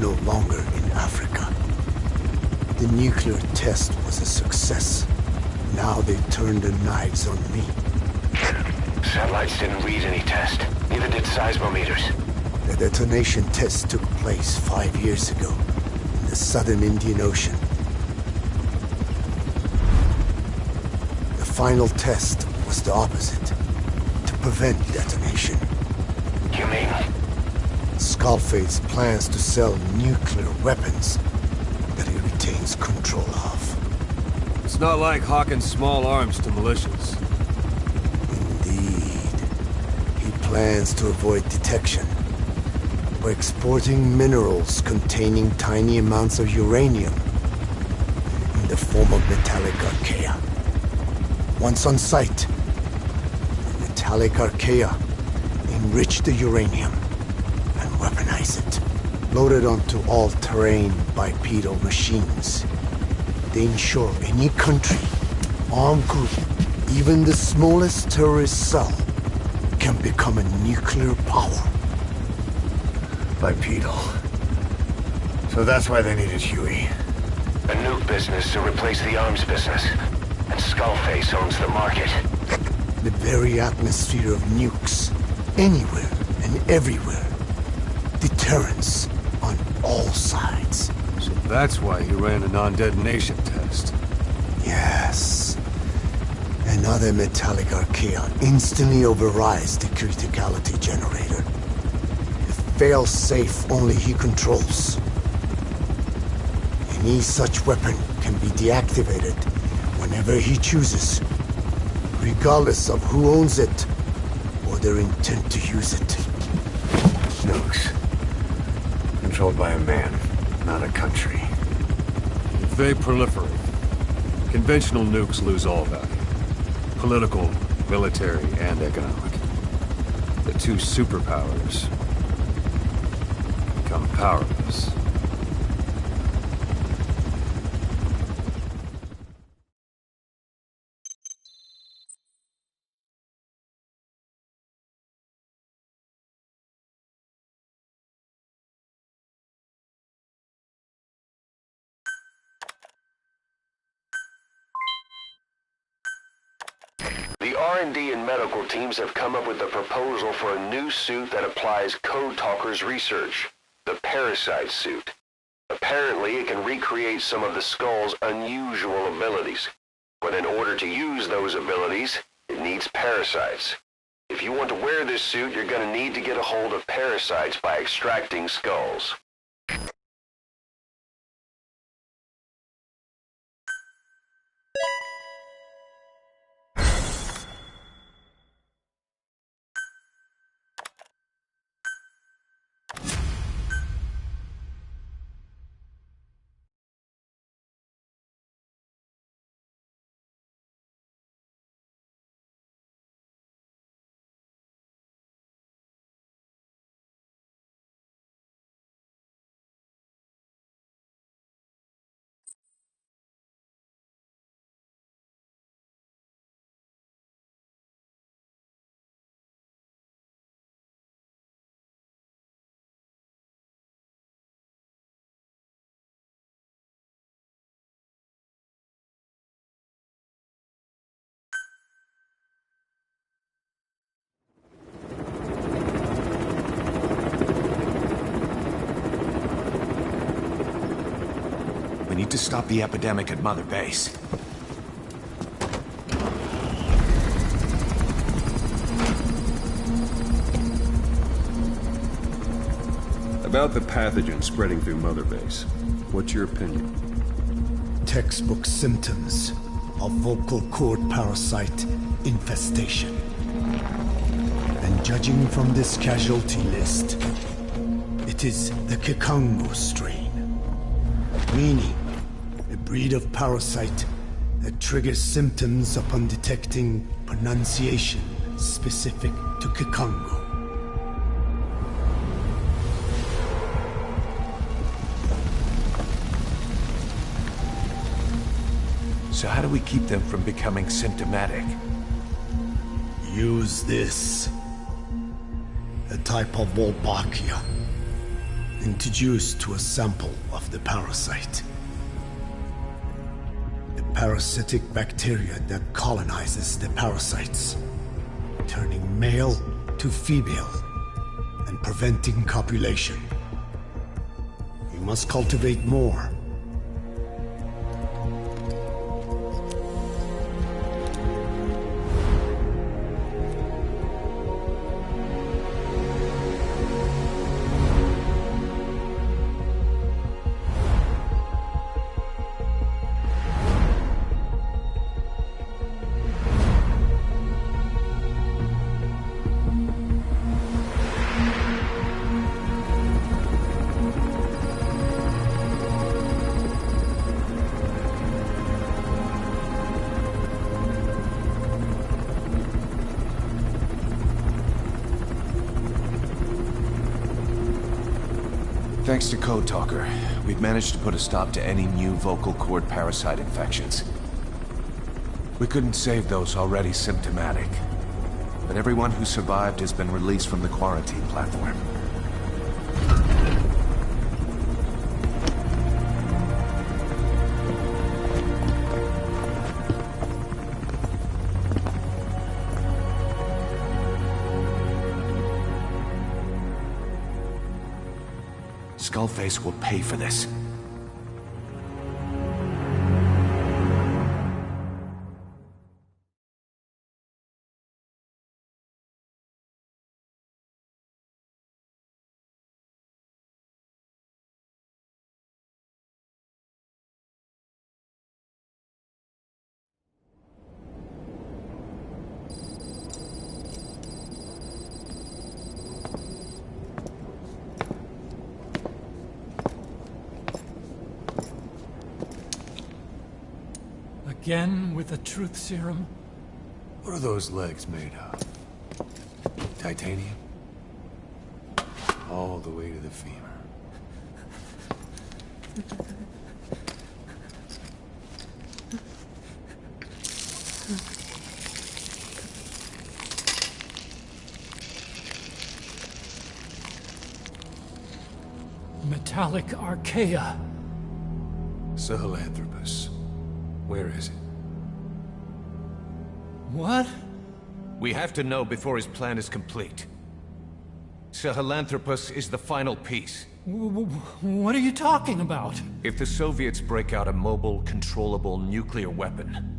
no longer in Africa. The nuclear test was a success. Now they turned their knives on me. Satellites didn't read any test. Neither did seismometers. The detonation test took place 5 years ago in the southern Indian Ocean. The final test was the opposite, to prevent detonation. You mean? Skullface plans to sell nuclear weapons that he retains control of. It's not like hawking small arms to militias. Indeed. He plans to avoid detection by exporting minerals containing tiny amounts of uranium in the form of metallic Archaea. Once on site, the metallic Archaea enrich the uranium and weaponize it. Loaded onto all-terrain bipedal machines. They ensure any country, armed group, even the smallest terrorist cell, can become a nuclear power. Bipedal. So that's why they needed Huey. A nuke business to replace the arms business. And Skullface owns the market. The very atmosphere of nukes, anywhere and everywhere. Deterrence on all sides. So that's why he ran a non-detonation test. Yes. Another metallic Archaea instantly overrides the criticality generator. A fail-safe only he controls. Any such weapon can be deactivated whenever he chooses, regardless of who owns it or their intent to use it. Nukes. Controlled by a man, not a country. If they proliferate, conventional nukes lose all value. Political, military, and economic. The two superpowers become powerless. The R&D and medical teams have come up with a proposal for a new suit that applies Code Talker's research, the Parasite suit. Apparently, it can recreate some of the Skull's unusual abilities. But in order to use those abilities, it needs parasites. If you want to wear this suit, you're going to need to get a hold of parasites by extracting skulls. We need to stop the epidemic at Mother Base. About the pathogen spreading through Mother Base, what's your opinion? Textbook symptoms of vocal cord parasite infestation. And judging from this casualty list, it is the Kikongo strain. Meaning, a breed of parasite that triggers symptoms upon detecting pronunciation specific to Kikongo. So how do we keep them from becoming symptomatic? Use this. A type of Wolbachia. introduced to a sample of the parasite. The parasitic bacteria that colonizes the parasites, turning male to female and preventing copulation. We must cultivate more. Thanks to Code Talker, we've managed to put a stop to any new vocal cord parasite infections. We couldn't save those already symptomatic, but everyone who survived has been released from the quarantine platform. Skullface will pay for this. Again with the truth serum? What are those legs made of? Titanium? All the way to the femur. Metallic Archaea. Sahelanthropus. Where is it? What? We have to know before his plan is complete. Sahelanthropus is the final piece. What are you talking about? If the Soviets break out a mobile, controllable nuclear weapon,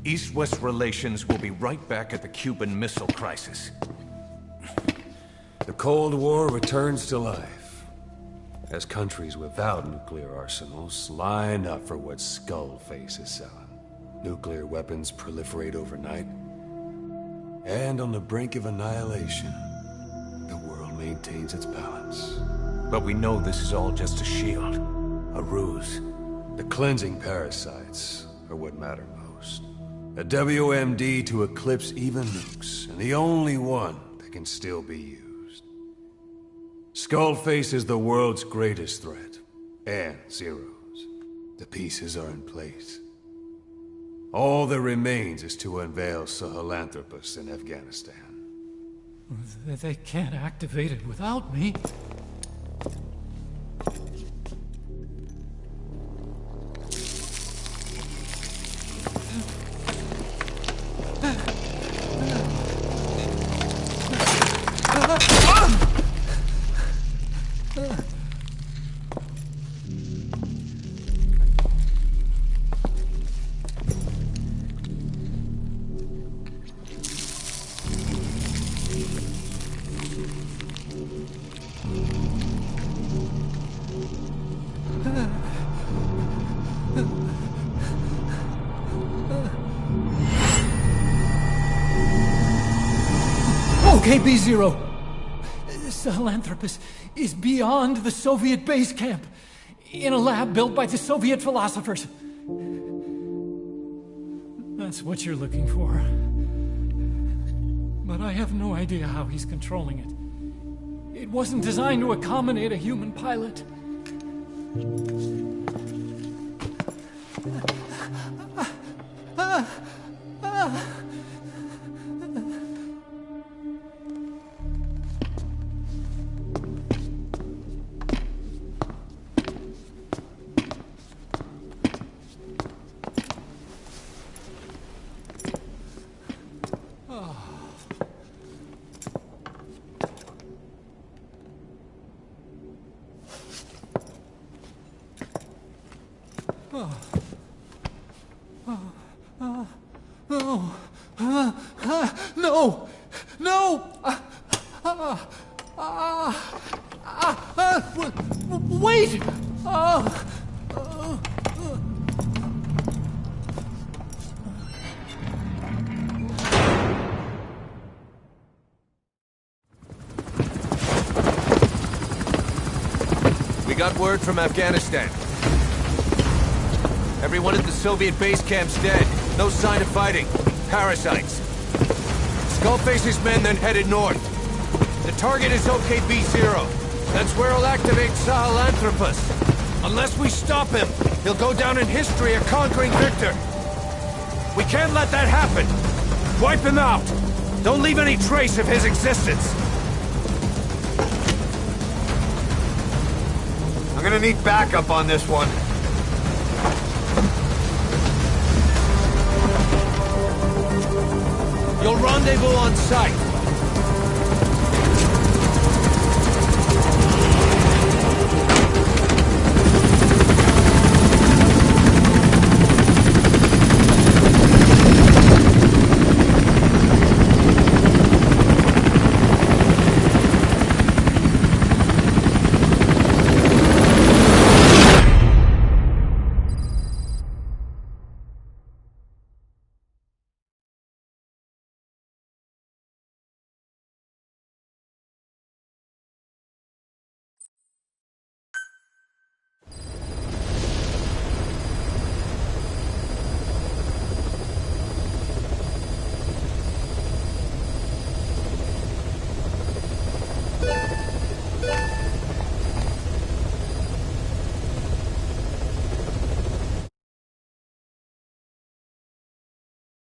East-West relations will be right back at the Cuban Missile Crisis. The Cold War returns to life, as countries without nuclear arsenals line up for what Skullface is selling. Nuclear weapons proliferate overnight, and on the brink of annihilation, the world maintains its balance. But we know this is all just a shield, a ruse. The cleansing parasites are what matter most. A WMD to eclipse even nukes, and the only one that can still be used. Skullface is the world's greatest threat, and Zero's. The pieces are in place. All that remains is to unveil Sahelanthropus in Afghanistan. They can't activate it without me. Okay, B-Zero. Sahelanthropus is beyond the Soviet base camp, in a lab built by the Soviet philosophers. That's what you're looking for. But I have no idea how he's controlling it. It wasn't designed to accommodate a human pilot. No! No! Wait! We got word from Afghanistan. Everyone at the Soviet base camp's dead. No sign of fighting. Parasites. Skullface's men then headed north. The target is OKB-0. That's where he'll activate Sahelanthropus. Unless we stop him, he'll go down in history a conquering victor. We can't let that happen. Wipe him out. Don't leave any trace of his existence. I'm gonna need backup on this one. You'll rendezvous on site.